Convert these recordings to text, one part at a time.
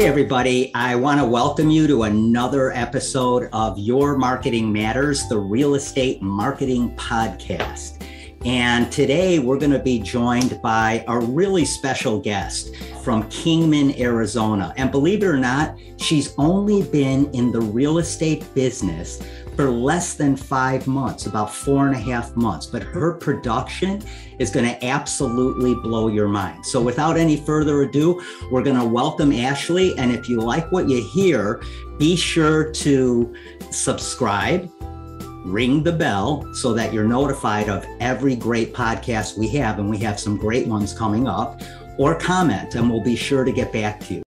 Hey, everybody. I want to welcome you to another episode of Your Marketing Matters, the Real Estate Marketing Podcast. And today we're going to be joined by a really special guest from Kingman, Arizona. And believe it or not, she's only been in the real estate business for less than 5 months, about 4.5 months, but her production is going to absolutely blow your mind. So without any further ado, we're going to welcome Ashley. And if you like what you hear, be sure to subscribe, ring the bell so that you're notified of every great podcast we have, and we have some great ones coming up, or comment, and we'll be sure to get back to you.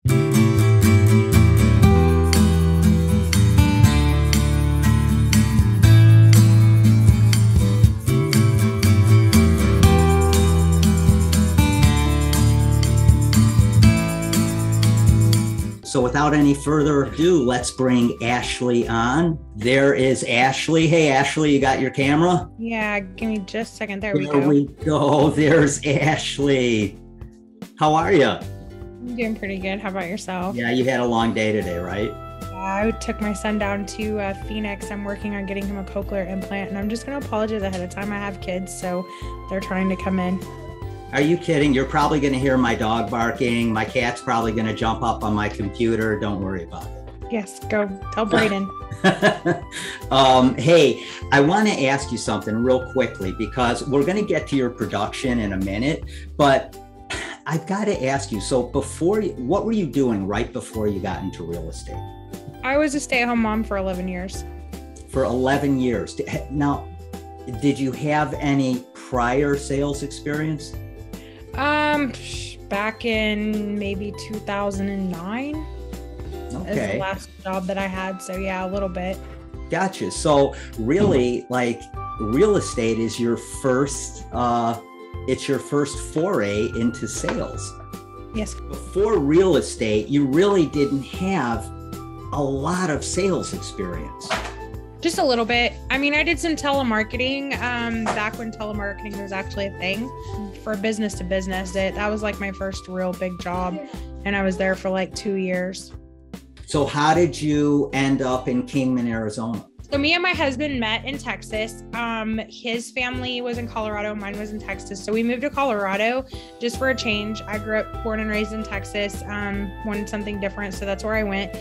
So without any further ado, let's bring Ashley on. There is Ashley. Hey, Ashley, you got your camera? Yeah, give me just a second. There we go. There's Ashley. How are you? I'm doing pretty good. How about yourself? Yeah, you had a long day today, right? I took my son down to Phoenix. I'm working on getting him a cochlear implant, and I'm just going to apologize ahead of time. I have kids, so they're trying to come in. Are you kidding? You're probably going to hear my dog barking. My cat's probably going to jump up on my computer. Don't worry about it. Yes, go. Tell Brayden. Hey, I want to ask you something real quickly, because we're going to get to your production in a minute, but I've got to ask you. So what were you doing right before you got into real estate? I was a stay-at-home mom for 11 years. For 11 years. Now, did you have any prior sales experience? Back in maybe 2009 is the last job that I had. So yeah, a little bit. Gotcha. So really, like, real estate is your first, it's your first foray into sales. Yes. Before real estate, you really didn't have a lot of sales experience. Just a little bit. I mean, I did some telemarketing back when telemarketing was actually a thing for business to business. That was like my first real big job, and I was there for like 2 years. So how did you end up in Kingman, Arizona? So me and my husband met in Texas. His family was in Colorado, mine was in Texas. So we moved to Colorado just for a change. I grew up born and raised in Texas, wanted something different. So that's where I went.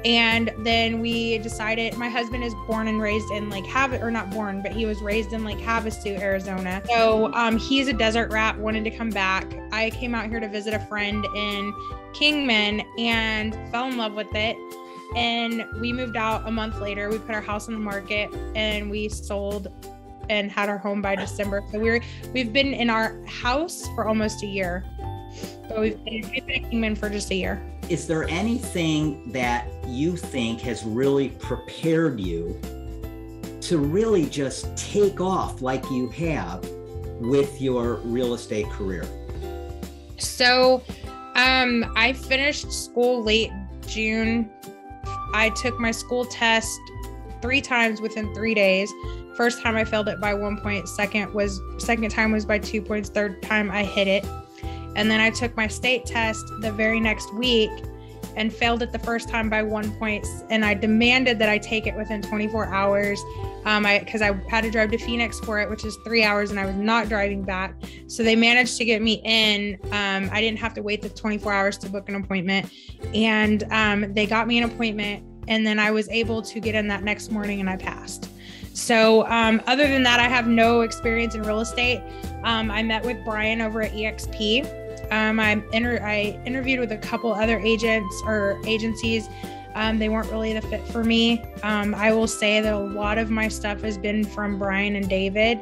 And then we decided, my husband is born and raised in Lake Havasu, or not born, but he was raised in Lake Havasu, Arizona. So he's a desert rat, wanted to come back. I came out here to visit a friend in Kingman and fell in love with it. And we moved out a month later. We put our house on the market and we sold and had our home by December. So we've been in our house for almost a year. So we've been in Kingman for just a year. Is there anything that you think has really prepared you to really just take off like you have with your real estate career? So I finished school late June. I took my school test 3 times within 3 days. First time I failed it by 1 point. Second time was by 2 points. Third time I hit it. And then I took my state test the very next week and failed it the first time by 1 point. And I demanded that I take it within 24 hours because I had to drive to Phoenix for it, which is 3 hours, and I was not driving back. So they managed to get me in. I didn't have to wait the 24 hours to book an appointment. And they got me an appointment, and then I was able to get in that next morning, and I passed. So other than that, I have no experience in real estate. I met with Brian over at EXP. I interviewed with a couple other agents or agencies. They weren't really the fit for me. I will say that a lot of my stuff has been from Brian and David.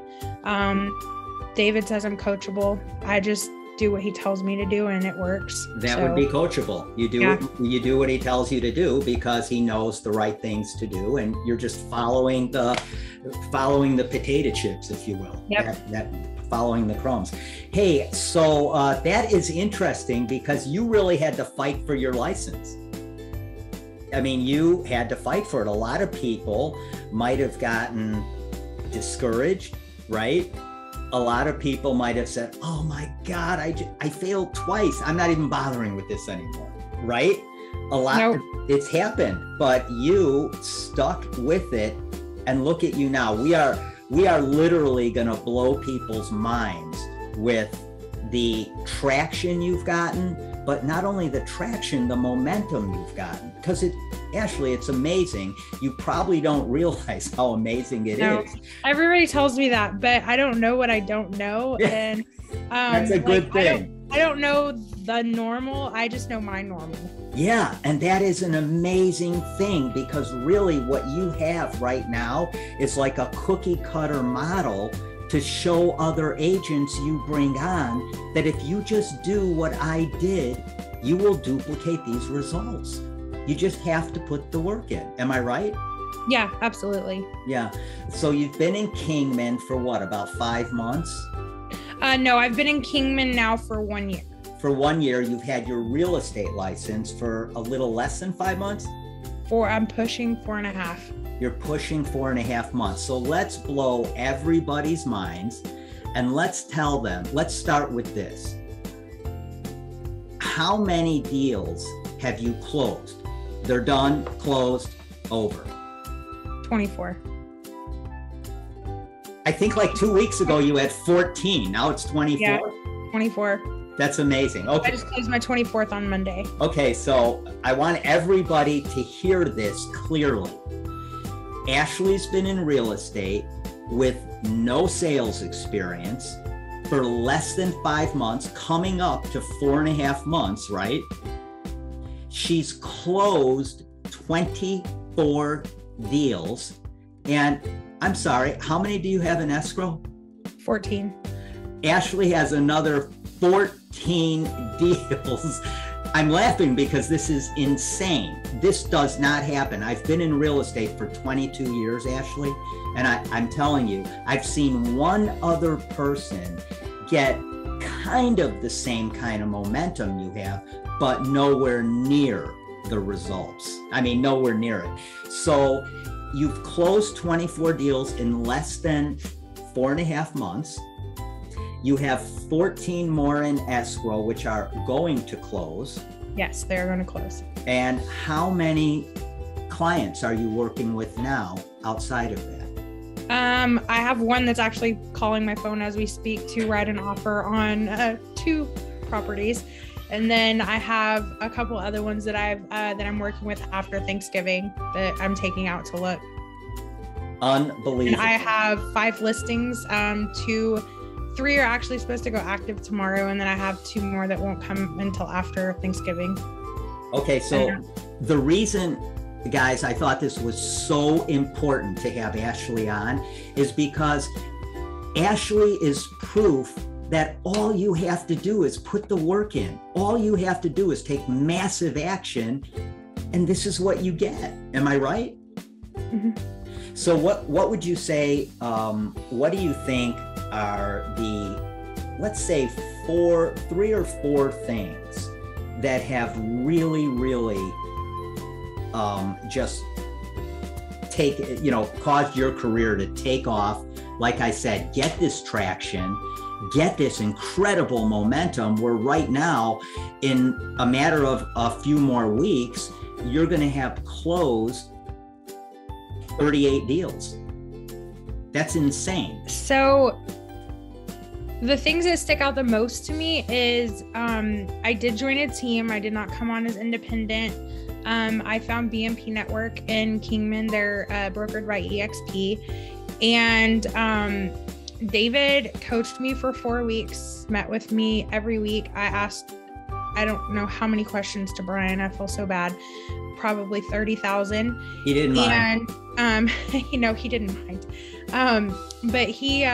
David says I'm coachable. I just do what he tells me to do, and it works. That would be coachable. You do what he tells you to do because he knows the right things to do, and you're just following the potato chips, if you will. Yep. Following the crumbs. Hey, so that is interesting because you really had to fight for your license. I mean, you had to fight for it. A lot of people might have gotten discouraged, right? A lot of people might have said, oh my God, I failed twice. I'm not even bothering with this anymore, right? A lot, it's happened, but you stuck with it, and look at you now. We are literally going to blow people's minds with the traction you've gotten, but not only the traction, the momentum you've gotten, because Ashley, it's amazing. You probably don't realize how amazing it is. Everybody tells me that, but I don't know what I don't know. And that's a good thing. I don't know the normal. I just know my normal. Yeah. And that is an amazing thing, because really what you have right now is like a cookie cutter model to show other agents you bring on that if you just do what I did, you will duplicate these results. You just have to put the work in. Am I right? Yeah, absolutely. Yeah. So you've been in Kingman for what, about 5 months? No, I've been in Kingman now for 1 year. For 1 year, you've had your real estate license for a little less than 5 months? I'm pushing 4.5. You're pushing 4.5 months. So let's blow everybody's minds and let's tell them, let's start with this. How many deals have you closed? They're done, closed, over. 24. I think like 2 weeks ago you had 14. Now it's 24. Yeah, 24. That's amazing. Okay. I just closed my 24th on Monday. Okay, so I want everybody to hear this clearly. Ashley's been in real estate with no sales experience for less than 5 months, coming up to 4.5 months, right? She's closed 24 deals. And I'm sorry, how many do you have in escrow? 14. Ashley has another 14 deals. I'm laughing because this is insane. This does not happen. I've been in real estate for 22 years, Ashley, and I'm telling you, I've seen one other person get kind of the same kind of momentum you have, but nowhere near the results. I mean, nowhere near it. So you've closed 24 deals in less than 4.5 months. You have 14 more in escrow, which are going to close. Yes, they're going to close. And how many clients are you working with now outside of that? I have one that's actually calling my phone as we speak to write an offer on 2 properties. And then I have a couple other ones that I'm working with after Thanksgiving that I'm taking out to look. Unbelievable. And I have 5 listings. 3 are actually supposed to go active tomorrow, and then I have 2 more that won't come until after Thanksgiving. Okay, so the reason, guys, I thought this was so important to have Ashley on is because Ashley is proof that all you have to do is put the work in. All you have to do is take massive action, and this is what you get. Am I right? Mm-hmm. So what would you say, what do you think are the, let's say 3 or 4 things that have really, just caused your career to take off? Like I said, get this traction, get this incredible momentum where right now, in a matter of a few more weeks, you're going to have closed 38 deals. That's insane. So the things that stick out the most to me is I did join a team. I did not come on as independent. I found BMP Network in Kingman. They're brokered by EXP. And David coached me for 4 weeks, met with me every week. I asked, I don't know how many questions to Brian. I feel so bad. Probably 30,000. He didn't mind. And, he didn't mind. But he,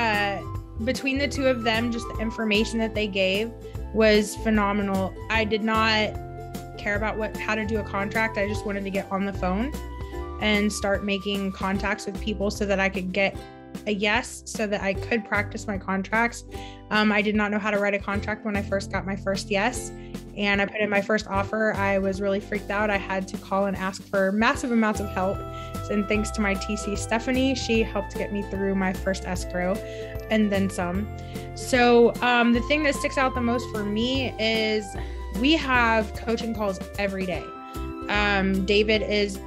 between the 2 of them, just the information that they gave was phenomenal. I did not care about how to do a contract. I just wanted to get on the phone and start making contacts with people so that I could get a yes, so that I could practice my contracts. I did not know how to write a contract when I first got my first yes, and I put in my first offer. I was really freaked out. I had to call and ask for massive amounts of help. And thanks to my TC Stephanie, she helped get me through my first escrow and then some. So the thing that sticks out the most for me is we have coaching calls every day. David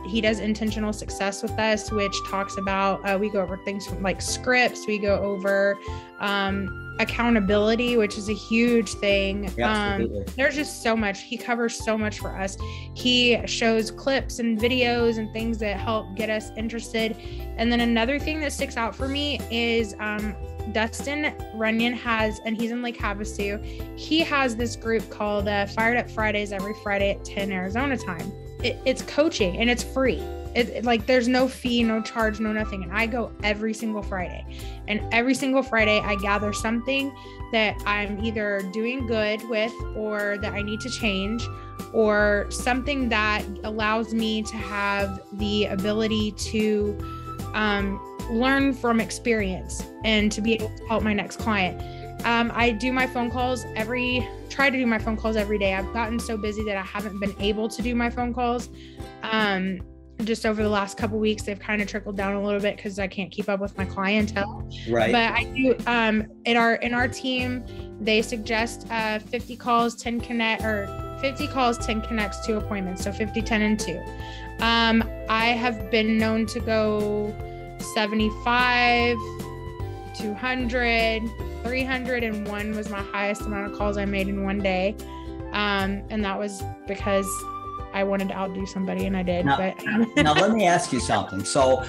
he does intentional success with us, which talks about, we go over things like scripts, we go over, accountability, which is a huge thing. There's just so much. He covers so much for us. He shows clips and videos and things that help get us interested. And then another thing that sticks out for me is, Dustin Runyon and he's in Lake Havasu. He has this group called Fired Up Fridays every Friday at 10 Arizona time. It's coaching and it's free. Like there's no fee, no charge, no nothing. And I go every single Friday. And every single Friday I gather something that I'm either doing good with or that I need to change, or something that allows me to have the ability to learn from experience and to be able to help my next client. I do my phone calls try to do my phone calls every day. I've gotten so busy that I haven't been able to do my phone calls. Just over the last couple of weeks, they've kind of trickled down a little bit because I can't keep up with my clientele. Right. But I do, in our team, they suggest 50 calls, 10 connects, 2 appointments. So 50, 10, and 2. I have been known to go 75, 200, 301 was my highest amount of calls I made in one day. And that was because I wanted to outdo somebody, and I did. Now, but now let me ask you something. So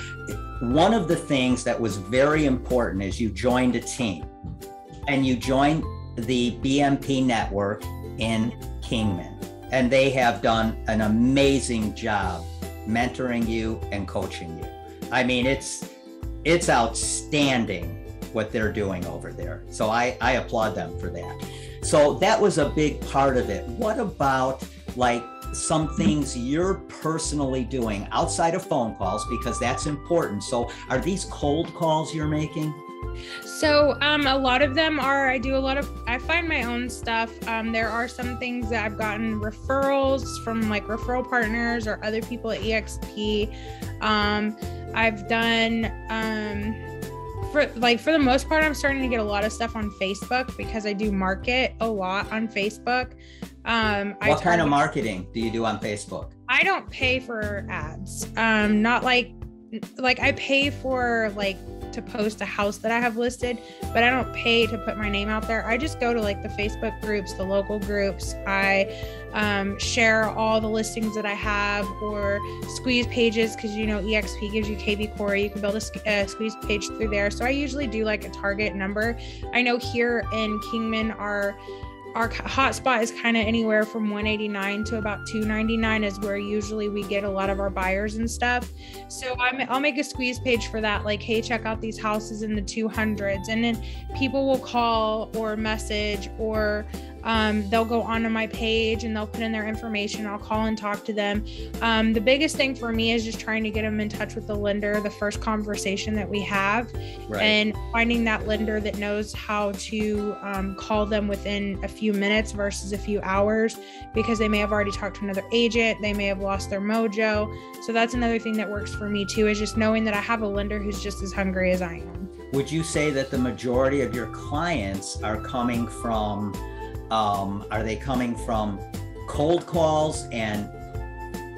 one of the things that was very important is you joined a team, and you joined the BMP network in Kingman, and they have done an amazing job mentoring you and coaching you. I mean, it's outstanding what they're doing over there. So I applaud them for that. So that was a big part of it. What about like some things you're personally doing outside of phone calls, because that's important? So are these cold calls you're making? So a lot of them are, I find my own stuff. There are some things that I've gotten referrals from, like referral partners or other people at EXP. I've done, for the most part, I'm starting to get a lot of stuff on Facebook because I do market a lot on Facebook. What kind of marketing do you do on Facebook? I don't pay for ads. Not like I pay for to post a house that I have listed, but I don't pay to put my name out there. I just go to the Facebook groups, the local groups. I share all the listings that I have, or squeeze pages, because EXP gives you kvCORE. You can build a squeeze page through there. So I usually do a target number. I know here in Kingman, our hotspot is kind of anywhere from 189 to about 299 is where usually we get a lot of our buyers and stuff. So I'll make a squeeze page for that, hey, check out these houses in the 200s. And then people will call or message, or they'll go onto my page and they'll put in their information. I'll call and talk to them. The biggest thing for me is just trying to get them in touch with the lender, the first conversation that we have, right, and finding that lender that knows how to call them within a few minutes versus a few hours, because they may have already talked to another agent. They may have lost their mojo. So that's another thing that works for me too, is just knowing that I have a lender who's just as hungry as I am. Would you say that the majority of your clients are coming from cold calls and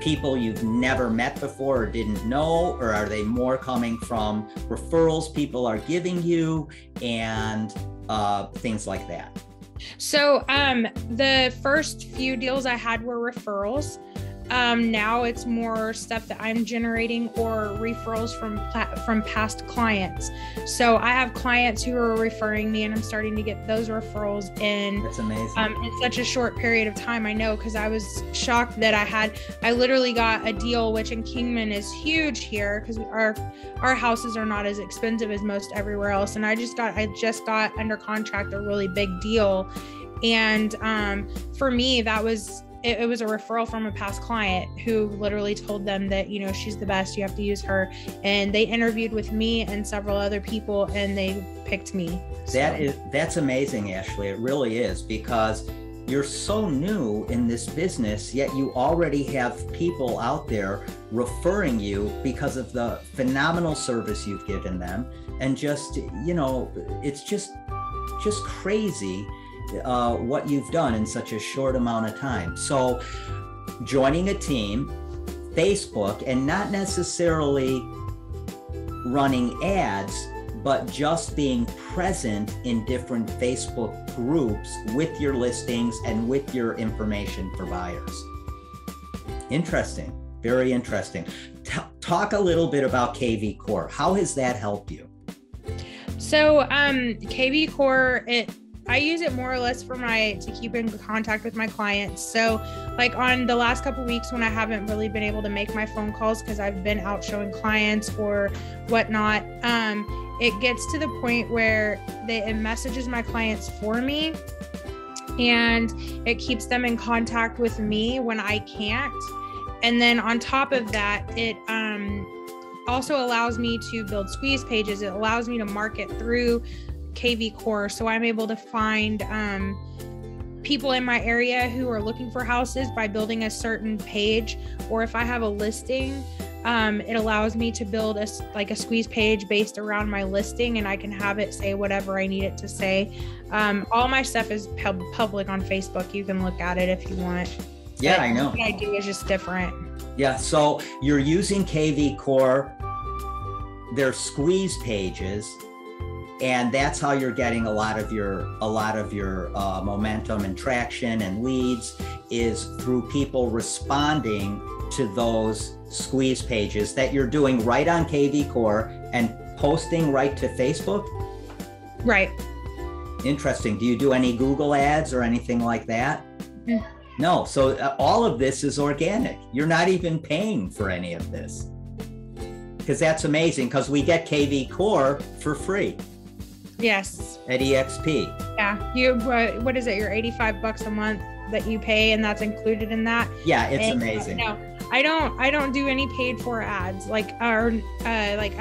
people you've never met before or didn't know, or are they more coming from referrals people are giving you and things like that? So the first few deals I had were referrals. Now it's more stuff that I'm generating or referrals from past clients. So I have clients who are referring me, and I'm starting to get those referrals in. That's amazing. In such a short period of time. I know, because I was shocked that I literally got a deal, which in Kingman is huge here, because our houses are not as expensive as most everywhere else. And I just got under contract a really big deal. And for me, that was it was a referral from a past client who literally told them that, she's the best, you have to use her. And they interviewed with me and several other people, and they picked me. That's amazing, Ashley. It really is, because you're so new in this business, yet you already have people out there referring you because of the phenomenal service you've given them. And just, it's just crazy what you've done in such a short amount of time. So joining a team, Facebook, and not necessarily running ads, but just being present in different Facebook groups with your listings and with your information for buyers. Interesting, very interesting. Talk a little bit about kvCORE. How has that helped you? So kvCORE, I use it more or less to keep in contact with my clients. So like on the last couple of weeks when I haven't really been able to make my phone calls because I've been out showing clients or whatnot, it gets to the point where it messages my clients for me, and it keeps them in contact with me when I can't. And then on top of that, it also allows me to build squeeze pages. It allows me to market through kvCORE. So I'm able to find people in my area who are looking for houses by building a certain page. Or if I have a listing, it allows me to build a squeeze page based around my listing, and I can have it say whatever I need it to say. All my stuff is public on Facebook. You can look at it if you want. Yeah, but I know. What I do is just different. Yeah, so you're using kvCORE, their squeeze pages, and that's how you're getting a lot of your momentum and traction and leads, is through people responding to those squeeze pages that you're doing right on kvCORE and posting right to Facebook? Right. Interesting. Do you do any Google ads or anything like that? Mm. No. So all of this is organic. You're not even paying for any of this. Because that's amazing, because we get kvCORE for free. Yes. At EXP. Yeah. You, what is it? You're $85 a month that you pay, and that's included in that. Yeah, it's amazing. No, I don't do any paid for ads, like I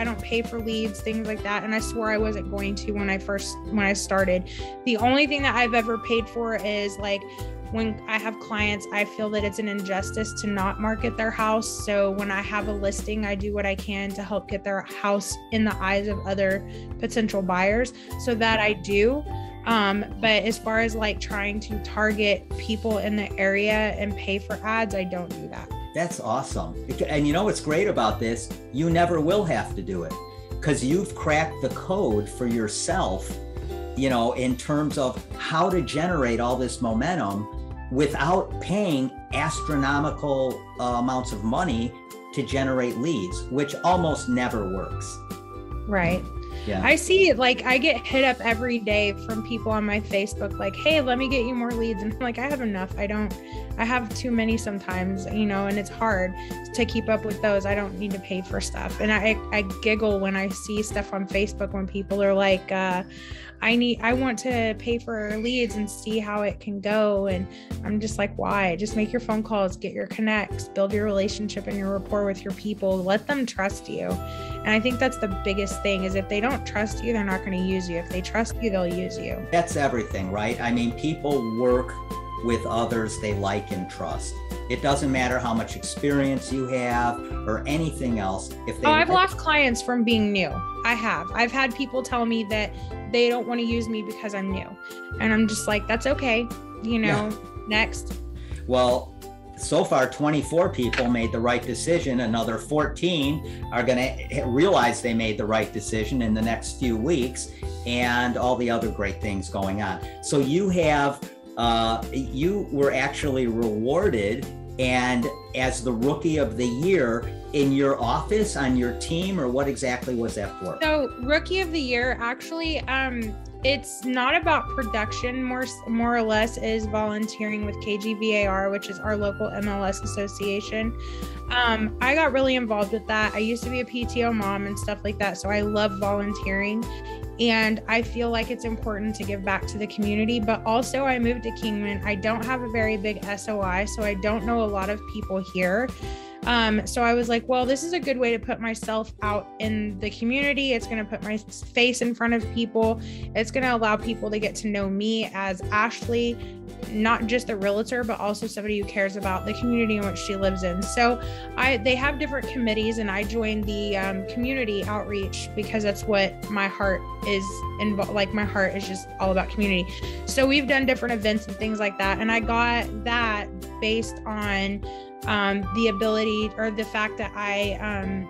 don't pay for leads, things like that. And I swore I wasn't going to when I started. The only thing that I've ever paid for is like when I have clients, I feel that it's an injustice to not market their house. So when I have a listing, I do what I can to help get their house in the eyes of other potential buyers. So that I do. But as far as like trying to target people in the area and pay for ads, I don't do that. That's awesome. And you know what's great about this? You never will have to do it, because you've cracked the code for yourself, you know, in terms of how to generate all this momentum without paying astronomical amounts of money to generate leads, which almost never works. Right. Yeah. I see, like, I get hit up every day from people on my Facebook, like, hey, let me get you more leads. And I'm like, I have enough. I have too many sometimes, you know, and it's hard to keep up with those. I don't need to pay for stuff. And I giggle when I see stuff on Facebook when people are like, I want to pay for leads and see how it can go. And I'm just like, why? Just make your phone calls, get your connects, build your relationship and your rapport with your people. Let them trust you. And I think that's the biggest thing, is if they don't trust you, they're not going to use you. If they trust you, they'll use you. That's everything, right? I mean, people work with others they like and trust. It doesn't matter how much experience you have or anything else. I've lost clients from being new. I have. I've had people tell me that they don't want to use me because I'm new. And I'm just like, that's okay. You know, yeah. Next. Well, so far, 24 people made the right decision. Another 14 are going to realize they made the right decision in the next few weeks, and all the other great things going on. So you have, you were actually rewarded, and as the Rookie of the Year in your office, on your team, or what exactly was that for? So Rookie of the Year, actually, it's not about production, more or less is volunteering with KGVAR, which is our local MLS association. I got really involved with that. I used to be a PTO mom and stuff like that, so I love volunteering. And I feel like it's important to give back to the community, but also I moved to Kingman. I don't have a very big SOI, so I don't know a lot of people here. So I was like, well, this is a good way to put myself out in the community. It's going to put my face in front of people. It's going to allow people to get to know me as Ashley. not just a realtor, but also somebody who cares about the community in which she lives in. So they have different committees, and I joined the community outreach because that's what my heart is involved. Like my heart is just all about community. So we've done different events and things like that. And I got that based on the ability or the fact that I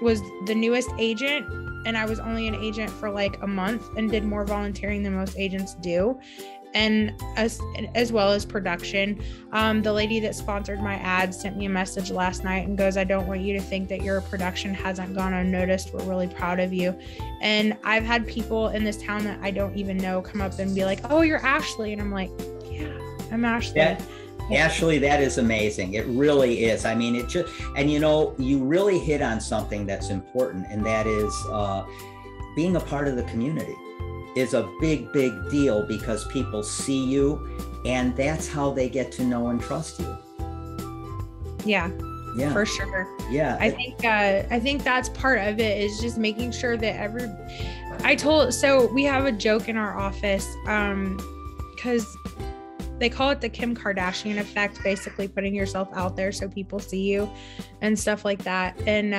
was the newest agent, and I was only an agent for like a month and did more volunteering than most agents do. And as well as production. The lady that sponsored my ad sent me a message last night and goes, I don't want you to think that your production hasn't gone unnoticed. We're really proud of you. And I've had people in this town that I don't even know come up and be like, oh, you're Ashley. And I'm like, yeah, I'm Ashley. Ashley, that is amazing. It really is. I mean, it just, and you know, you really hit on something that's important, and that is being a part of the community is a big, big deal because people see you, and that's how they get to know and trust you. Yeah, for sure. Yeah. I think that's part of it, is just making sure that so we have a joke in our office, because they call it the Kim Kardashian effect, basically putting yourself out there so people see you and stuff like that. And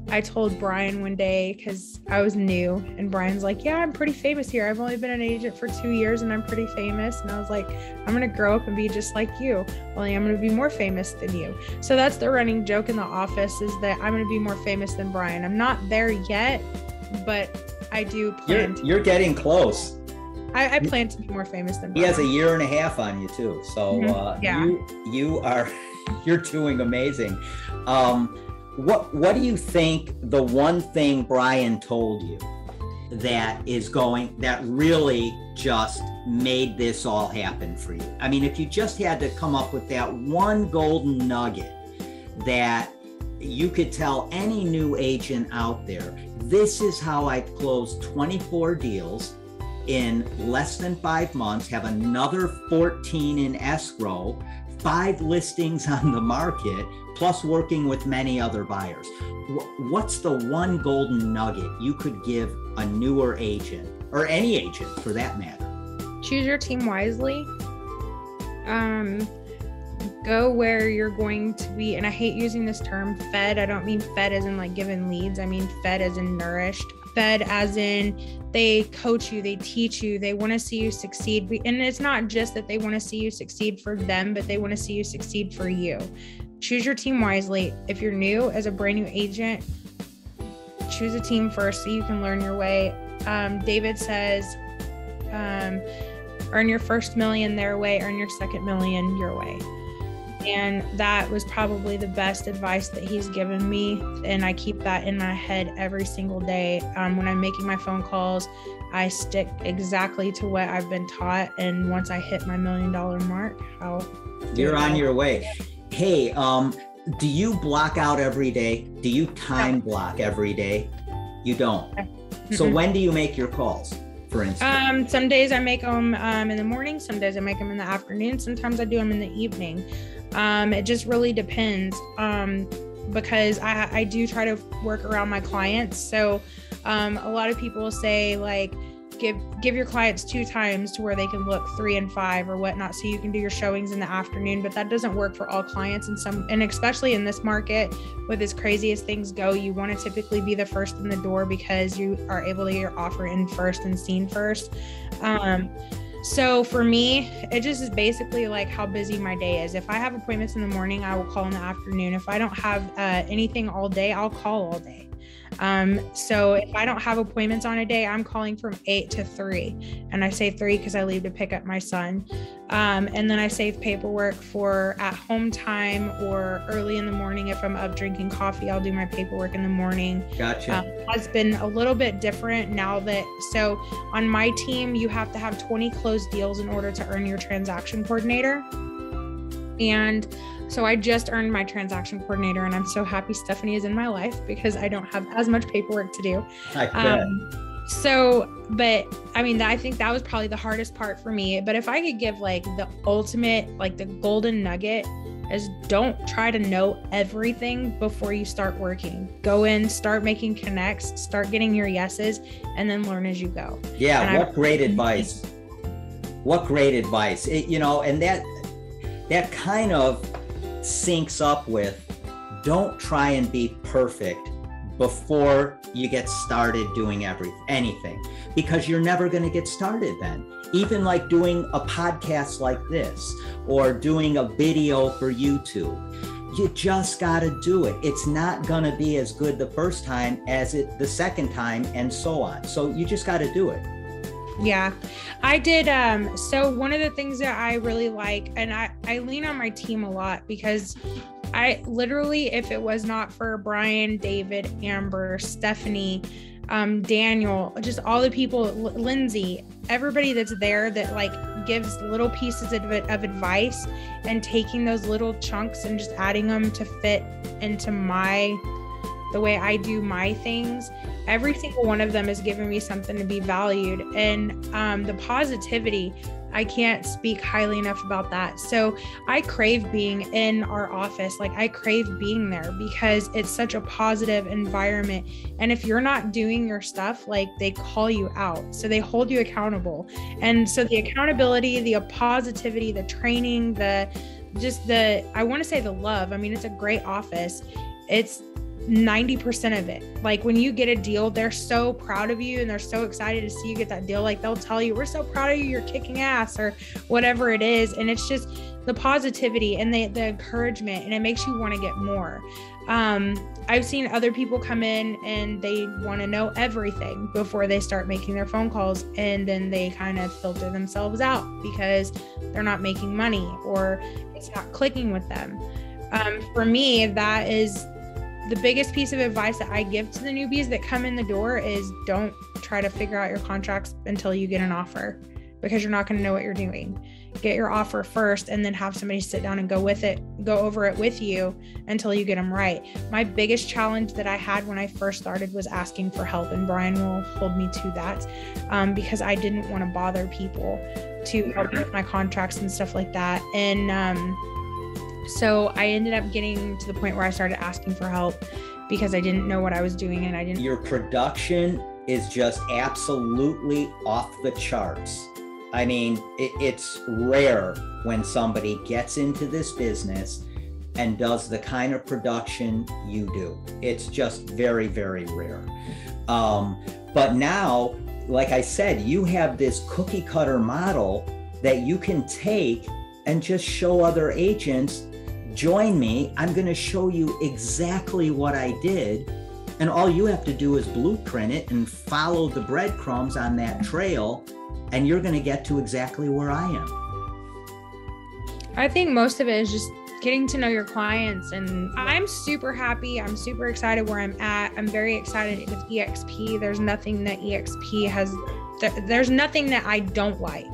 I told Brian one day, because I was new, and Brian's like, yeah, I'm pretty famous here. I've only been an agent for 2 years and I'm pretty famous. And I was like, I'm going to grow up and be just like you. Only I'm going to be more famous than you. So that's the running joke in the office, is that I'm going to be more famous than Brian. I'm not there yet, but I do plan You're getting close. I plan to be more famous than Brian. He has a year and a half on you too. So you're doing amazing. What do you think the one thing Brian told you that really just made this all happen for you? I mean, if you just had to come up with that one golden nugget that you could tell any new agent out there, this is how I closed 24 deals in less than 5 months, have another 14 in escrow, 5 listings on the market, plus working with many other buyers. What's the one golden nugget you could give a newer agent, or any agent for that matter? Choose your team wisely. Go where you're going to be, and I hate using this term fed. I don't mean fed as in like given leads. I mean fed as in nourished. Fed as in they coach you, they teach you, they want to see you succeed. And it's not just that they want to see you succeed for them, but they want to see you succeed for you. Choose your team wisely. If you're new as a brand new agent, choose a team first so you can learn your way. David says, earn your first million their way, earn your second million your way. And that was probably the best advice that he's given me. And I keep that in my head every single day. When I'm making my phone calls, I stick exactly to what I've been taught. And once I hit my $1 million mark, you're on your way. Hey, do you block out every day? Do you time block every day? You don't. So when do you make your calls, for instance? Some days I make them in the morning. Some days I make them in the afternoon. Sometimes I do them in the evening. It just really depends, because I do try to work around my clients. So a lot of people say like, give your clients 2 times to where they can look 3 and 5 or whatnot, so you can do your showings in the afternoon. But that doesn't work for all clients, and especially in this market with as crazy as things go, you want to typically be the first in the door because you are able to get your offer in first and seen first. So for me, it just is basically like how busy my day is. If I have appointments in the morning, I will call in the afternoon. If I don't have anything all day, I'll call all day. So if I don't have appointments on a day, I'm calling from 8 to 3. And I say 3 because I leave to pick up my son. And then I save paperwork for at home time or early in the morning. If I'm up drinking coffee, I'll do my paperwork in the morning. Gotcha. Has been a little bit different now so on my team, you have to have 20 closed deals in order to earn your transaction coordinator. And so I just earned my transaction coordinator, and I'm so happy Stephanie is in my life because I don't have as much paperwork to do. I bet. But I mean, I think that was probably the hardest part for me. But if I could give like the ultimate, like the golden nugget, is don't try to know everything before you start working. Go in, start making connects, start getting your yeses, and then learn as you go. Yeah, what great advice. What great advice. And that kind of syncs up with, don't try and be perfect before you get started doing anything, because you're never going to get started then. Even like doing a podcast like this or doing a video for YouTube, you just got to do it. It's not going to be as good the first time as the second time, and so on. So you just got to do it. Yeah, I did. So one of the things that I really like, and I lean on my team a lot, because I literally, if it was not for Brian, David, Amber, Stephanie, Daniel, just all the people, Lindsay, everybody that's there that like gives little pieces of advice, and taking those little chunks and just adding them to fit into the way I do my things. Every single one of them has given me something to be valued. And the positivity, I can't speak highly enough about that. So I crave being in our office. Like, I crave being there because it's such a positive environment. And if you're not doing your stuff, like, they call you out. So they hold you accountable. And so the accountability, the positivity, the training, I want to say the love. I mean, it's a great office. It's 90% of it. Like, when you get a deal, they're so proud of you and they're so excited to see you get that deal. Like, they'll tell you, we're so proud of you, you're kicking ass, or whatever it is. And it's just the positivity and the encouragement, and it makes you want to get more. I've seen other people come in and they want to know everything before they start making their phone calls, and then they kind of filter themselves out because they're not making money or it's not clicking with them. For me, that is the biggest piece of advice that I give to the newbies that come in the door is, don't try to figure out your contracts until you get an offer, because you're not going to know what you're doing. Get your offer first, and then have somebody sit down and go over it with you until you get them right. My biggest challenge that I had when I first started was asking for help, and Brian will hold me to that, because I didn't want to bother people to help me with my contracts and stuff like that. And so I ended up getting to the point where I started asking for help because I didn't know what I was doing, and I didn't. Your production is just absolutely off the charts. I mean, it's rare when somebody gets into this business and does the kind of production you do. It's just very, very rare. But now, like I said, you have this cookie cutter model that you can take and just show other agents, join me, I'm going to show you exactly what I did. And all you have to do is blueprint it and follow the breadcrumbs on that trail, and you're going to get to exactly where I am. I think most of it is just getting to know your clients, and I'm super happy. I'm super excited where I'm at. I'm very excited with EXP. There's nothing that EXP has, there's nothing that I don't like.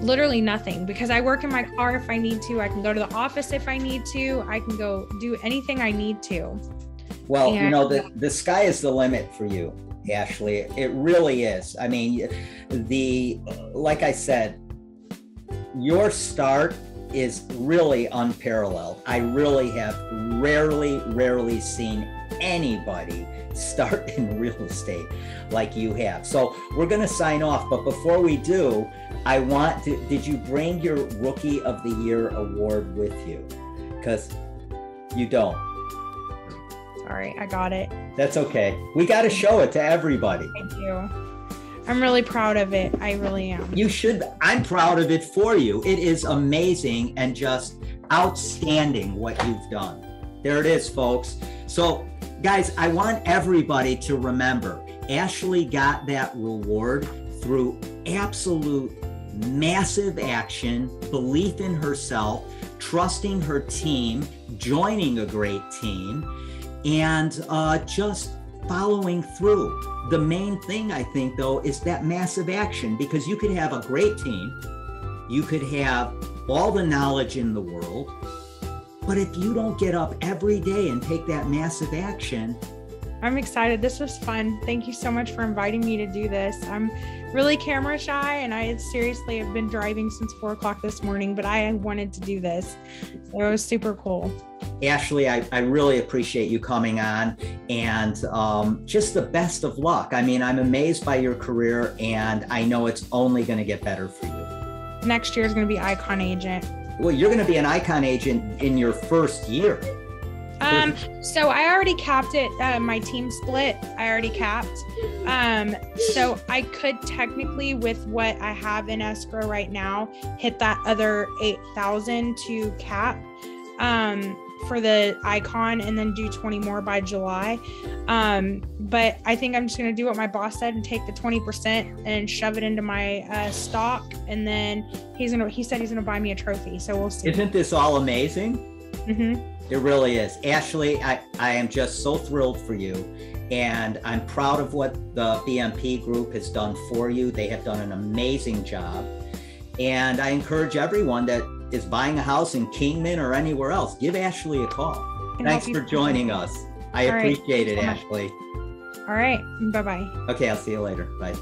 Literally nothing, because I work in my car if I need to. I can go to the office if I need to. I can go do anything I need to. Well, the sky is the limit for you, Ashley. It really is. I mean, like I said, your start is really unparalleled. I really have rarely seen anybody start in real estate like you have. So we're going to sign off, but before we do, I want to, did you bring your Rookie of the Year award with you? Because you don't. Sorry, I got it. That's okay. We got to show it to everybody. Thank you. I'm really proud of it. I really am. You should. I'm proud of it for you. It is amazing and just outstanding what you've done. There it is, folks. So, guys, I want everybody to remember, Ashley got that reward through absolute massive action, belief in herself, trusting her team, joining a great team, and just following through. The main thing, I think, though, is that massive action, because you could have a great team, you could have all the knowledge in the world, but if you don't get up every day and take that massive action, I'm excited. This was fun. Thank you so much for inviting me to do this. I'm really camera shy, and I seriously have been driving since 4 o'clock this morning, but I wanted to do this. So it was super cool. Ashley, I really appreciate you coming on, and just the best of luck. I mean, I'm amazed by your career, and I know it's only going to get better for you. Next year is going to be Icon Agent. Well, you're going to be an Icon Agent in your first year. So I already capped it. My team split, I already capped. So I could technically, with what I have in escrow right now, hit that other 8,000 to cap, for the Icon, and then do 20 more by July. But I think I'm just going to do what my boss said and take the 20% and shove it into my stock. And then he said he's going to buy me a trophy. So we'll see. Isn't this all amazing? Mm-hmm. It really is. Ashley, I am just so thrilled for you. And I'm proud of what the BMP group has done for you. They have done an amazing job. And I encourage everyone that is buying a house in Kingman or anywhere else, give Ashley a call. Thanks for joining us. I appreciate it, Ashley. All right. Bye-bye. Okay, I'll see you later. Bye.